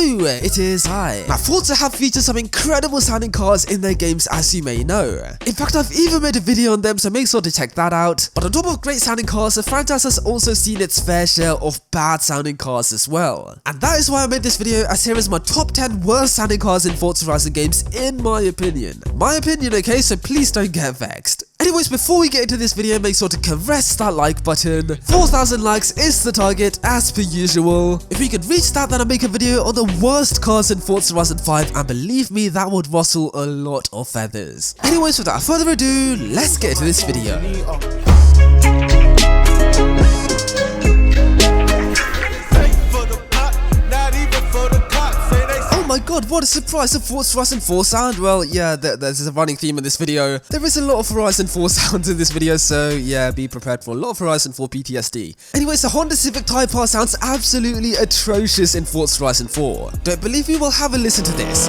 it is I. Now Forza have featured some incredible sounding cars in their games, as you may know. In fact, I've even made a video on them, so make sure to check that out. But on top of great sounding cars, the franchise has also seen its fair share of bad sounding cars as well. And that is why I made this video, as here is my top 10 worst sounding cars in Forza Horizon games in my opinion. My opinion, okay, so please don't get vexed. Anyways, before we get into this video, make sure to caress that like button. 4,000 likes is the target, as per usual. If we could reach that, then I'll make a video on the worst cars in Forza Horizon 5, and believe me, that would rustle a lot of feathers. Anyways, without further ado, let's get into this video. Oh my god, what a surprise, a Forza Horizon 4 sound. Well, yeah, there's a running theme in this video. There is a lot of Horizon 4 sounds in this video, so yeah, be prepared for a lot of Horizon 4 PTSD. Anyways, the Honda Civic Type R sounds absolutely atrocious in Forza Horizon 4. Don't believe me? Well, have a listen to this.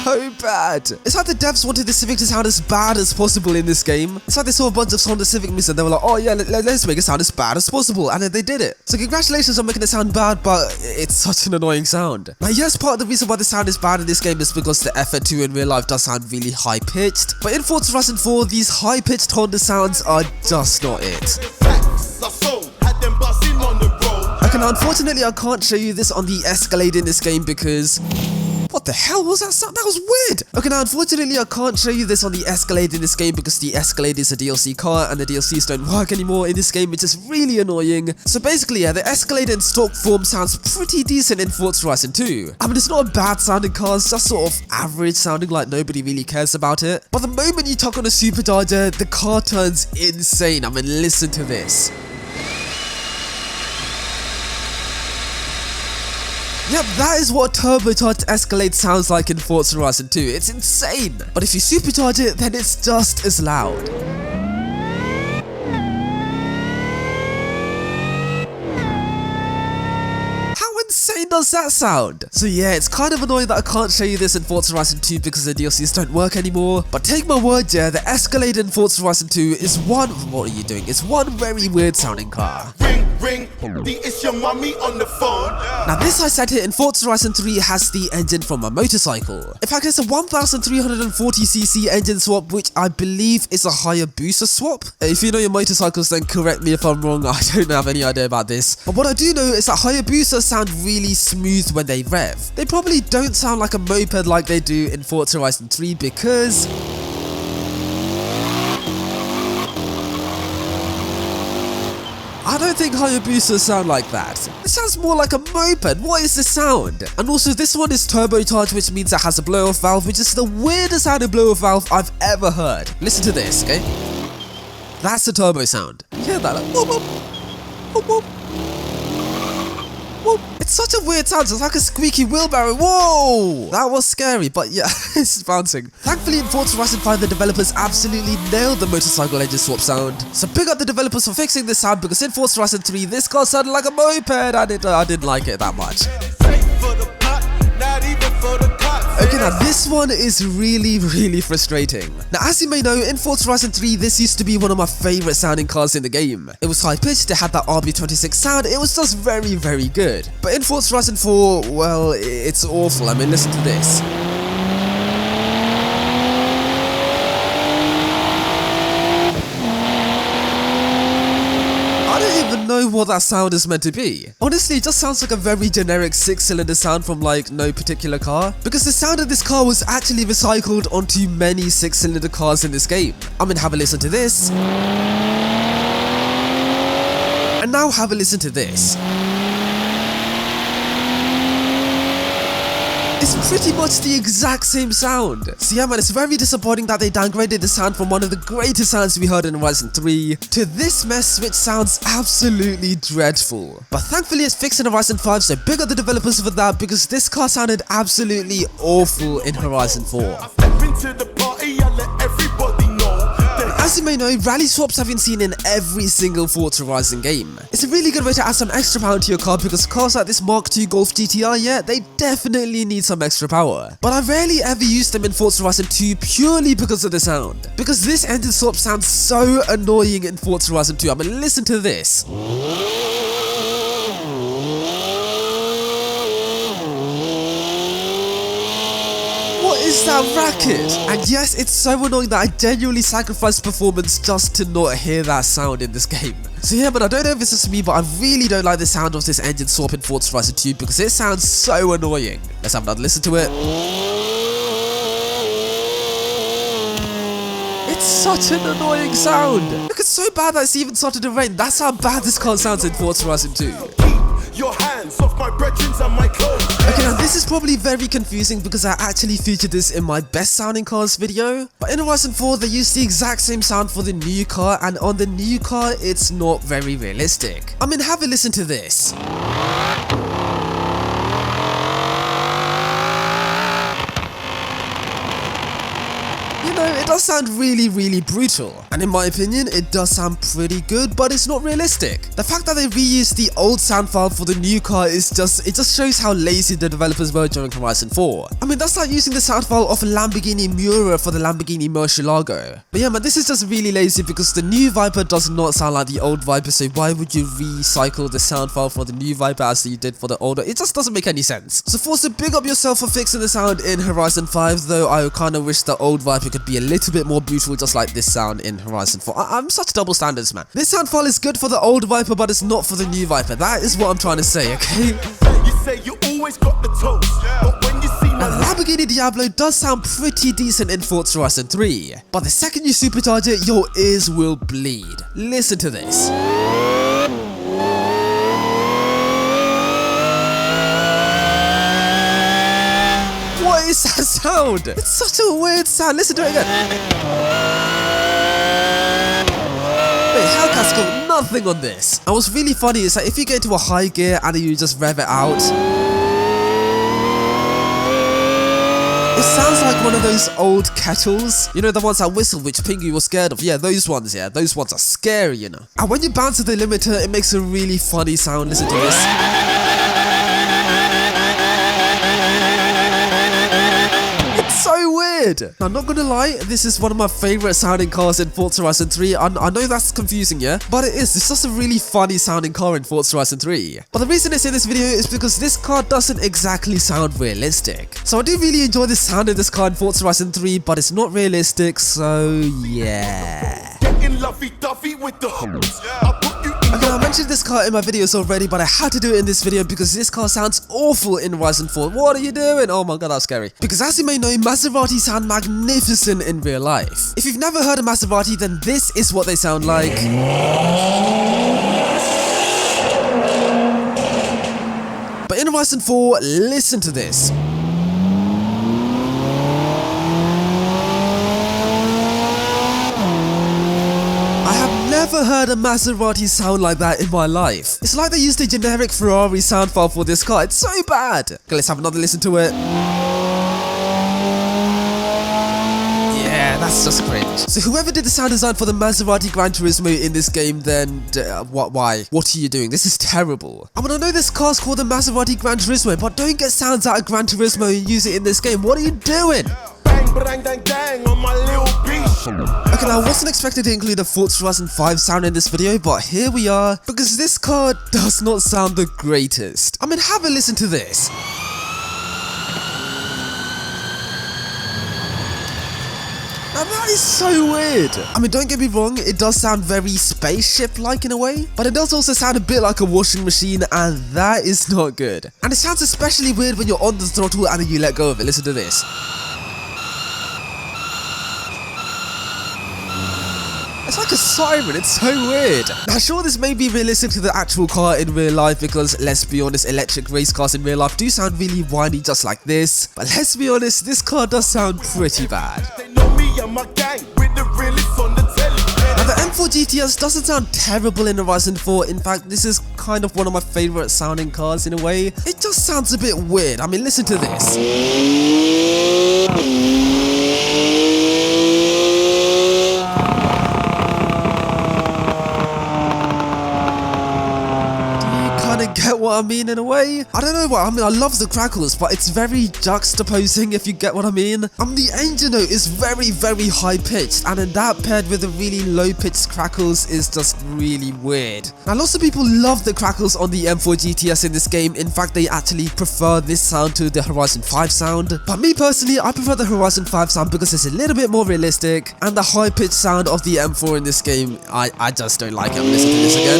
So bad. It's like the devs wanted the Civic to sound as bad as possible in this game. It's like they saw a bunch of Honda Civic memes and they were like, oh yeah, let's make it sound as bad as possible, and then they did it. So congratulations on making it sound bad, but it's such an annoying sound. Now yes, part of the reason why the sound is bad in this game is because the FR2 in real life does sound really high pitched, but in Forza Horizon 4, these high pitched Honda sounds are just not it. Okay, now unfortunately I can't show you this on the Escalade in this game because... what the hell was that sound? That was weird! Okay, now unfortunately I can't show you this on the Escalade in this game because the Escalade is a DLC car and the DLCs don't work anymore in this game, which is really annoying. So basically, yeah, the Escalade in stock form sounds pretty decent in Forza Horizon 2. I mean, it's not a bad sounding car, it's just sort of average sounding, like nobody really cares about it. But the moment you tuck on a supercharger, the car turns insane. I mean, listen to this. Yep, that is what a turbocharged Escalade sounds like in Forza Horizon 2. It's insane! But if you supercharge it, then it's just as loud. How insane does that sound? So yeah, it's kind of annoying that I can't show you this in Forza Horizon 2 because the DLCs don't work anymore. But take my word, yeah, the Escalade in Forza Horizon 2 is one... what are you doing? It's one very weird sounding car. Ring, it's your mommy on the phone. Now this I said here in Forza Horizon 3 has the engine from a motorcycle. In fact, it's a 1340cc engine swap, which I believe is a Hayabusa swap. If you know your motorcycles, then correct me if I'm wrong, I don't have any idea about this. But what I do know is that Hayabusa sound really smooth when they rev. They probably don't sound like a moped like they do in Forza Horizon 3 because... I don't think Hayabusa sound like that. It sounds more like a moped. What is the sound? And also this one is turbocharged, which means it has a blow-off valve, which is the weirdest sounding blow-off valve I've ever heard. Listen to this, okay? That's the turbo sound. You hear that? Like, whoop, whoop, whoop, whoop. Whoop. It's such a weird sound, it's like a squeaky wheelbarrow. Whoa! That was scary, but yeah, it's bouncing. Thankfully in Forza Horizon 5, the developers absolutely nailed the motorcycle engine swap sound. So big up the developers for fixing this sound, because in Forza Horizon 3, this car sounded like a moped and I didn't like it that much. Okay, now this one is really frustrating. Now as you may know, in Forza Horizon 3, this used to be one of my favorite sounding cars in the game. It was high pitched, it had that RB26 sound, it was just very good. But in Forza Horizon 4, well, it's awful. I mean, listen to this. Know what that sound is meant to be. Honestly, it just sounds like a very generic 6-cylinder sound from like no particular car, because the sound of this car was actually recycled onto many 6-cylinder cars in this game. I mean, have a listen to this. And now have a listen to this. It's pretty much the exact same sound. So yeah man, it's very disappointing that they downgraded the sound from one of the greatest sounds we heard in Horizon 3 to this mess, which sounds absolutely dreadful. But thankfully it's fixed in Horizon 5, so big up the developers for that, because this car sounded absolutely awful in Horizon 4. as you may know, rally swaps have been seen in every single Forza Horizon game. It's a really good way to add some extra power to your car because cars like this Mach-E Golf GTR, yeah, they definitely need some extra power. But I rarely ever use them in Forza Horizon 2 purely because of the sound. Because this engine swap sounds so annoying in Forza Horizon 2. I mean, listen to this. What is that racket? And yes, it's so annoying that I genuinely sacrificed performance just to not hear that sound in this game. So yeah, but I don't know if it's just me, but I really don't like the sound of this engine swap in Forza Horizon 2 because it sounds so annoying. Let's have another listen to it. It's such an annoying sound. Look, it's so bad that it's even started to rain. That's how bad this car sounds in Forza Horizon 2. Your hands off my brethrens and my clothes. Okay, now this is probably very confusing because I actually featured this in my best sounding cars video. But in Horizon 4, they used the exact same sound for the new car, and on the new car, it's not very realistic. I mean, have a listen to this. You know, it does sound really brutal. And in my opinion, it does sound pretty good, but it's not realistic. The fact that they reused the old sound file for the new car is it just shows how lazy the developers were during Horizon 4. I mean, that's like using the sound file of a Lamborghini Miura for the Lamborghini Murcielago. But yeah, man, this is just really lazy because the new Viper does not sound like the old Viper, so why would you recycle the sound file for the new Viper as you did for the older? It just doesn't make any sense. So Forza, big up yourself for fixing the sound in Horizon 5, though I kind of wish the old Viper could be a little bit more brutal, just like this sound in Horizon 4. I'm such double standards, man. This sound file is good for the old Viper, but it's not for the new Viper. That is what I'm trying to say, okay? You say you always got the toast, but when you see my And the Lamborghini Diablo does sound pretty decent in Forza Horizon 3, but the second you supercharge it, your ears will bleed. Listen to this. What is that sound? It's such a weird sound. Listen to it again. Wait, Hellcat's got nothing on this. And what's really funny is that if you get into a high gear and you just rev it out, it sounds like one of those old kettles. You know, the ones that whistle, which Pingu was scared of. Yeah, those ones, yeah. Those ones are scary, you know. And when you bounce to the limiter, it makes a really funny sound. Listen to this. So weird. Now, I'm not gonna lie, this is one of my favorite sounding cars in Forza Horizon 3. I know that's confusing, yeah? But it is. It's just a really funny sounding car in Forza Horizon 3. But the reason it's in this video is because this car doesn't exactly sound realistic. So I do really enjoy the sound of this car in Forza Horizon 3, but it's not realistic, so yeah. getting lovey-dovey with the hoes. Okay, I mentioned this car in my videos already, but I had to do it in this video because this car sounds awful in Horizon 4. What are you doing? Oh my god, that's scary. Because as you may know, Maserati sound magnificent in real life. If you've never heard of Maserati, then this is what they sound like. But in Horizon 4, listen to this. Never heard a Maserati sound like that in my life. It's like they used a generic Ferrari sound file for this car. It's so bad. Okay, let's have another listen to it. Yeah, that's just cringe. So whoever did the sound design for the Maserati GranTurismo in this game, then why? What are you doing? This is terrible. I mean, I know this car's called the Maserati GranTurismo, but don't get sounds out of GranTurismo and use it in this game. What are you doing? Bang, dang, dang on my little beach. Okay, now I wasn't expected to include a Forza Horizon 5 sound in this video, but here we are, because this car does not sound the greatest. I mean, have a listen to this. Now that is so weird. I mean, don't get me wrong, it does sound very spaceship-like in a way, but it does also sound a bit like a washing machine, and that is not good. And it sounds especially weird when you're on the throttle and then you let go of it. Listen to this. It's like a siren, it's so weird. Now sure, this may be realistic to the actual car in real life because let's be honest, electric race cars in real life do sound really whiny just like this. But let's be honest, this car does sound pretty bad. They know me and my gang with the realest on the telly. Now the M4 GTS doesn't sound terrible in Horizon 4. In fact, this is kind of one of my favorite sounding cars in a way. It just sounds a bit weird. I mean, listen to this. what I mean in a way? I don't know what I mean. I love the crackles, but it's very juxtaposing, if you get what I mean. The engine note is very, very high pitched, and then that paired with the really low pitched crackles is just really weird. Now, lots of people love the crackles on the M4 GTS in this game. In fact, they actually prefer this sound to the Horizon 5 sound. But me personally, I prefer the Horizon 5 sound because it's a little bit more realistic, and the high pitched sound of the M4 in this game, I just don't like it. I'm listening to this again.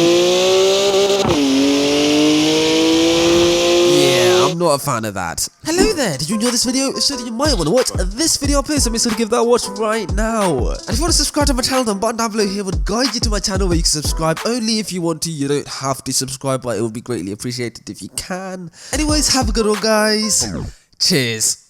I'm not a fan of that. Hello there, did you enjoy this video? If so, then you might want to watch this video, please. So make sure to give that a watch right now. And if you want to subscribe to my channel, the button down below here would guide you to my channel where you can subscribe only if you want to. You don't have to subscribe, but it would be greatly appreciated if you can. Anyways, have a good one, guys. Cheers.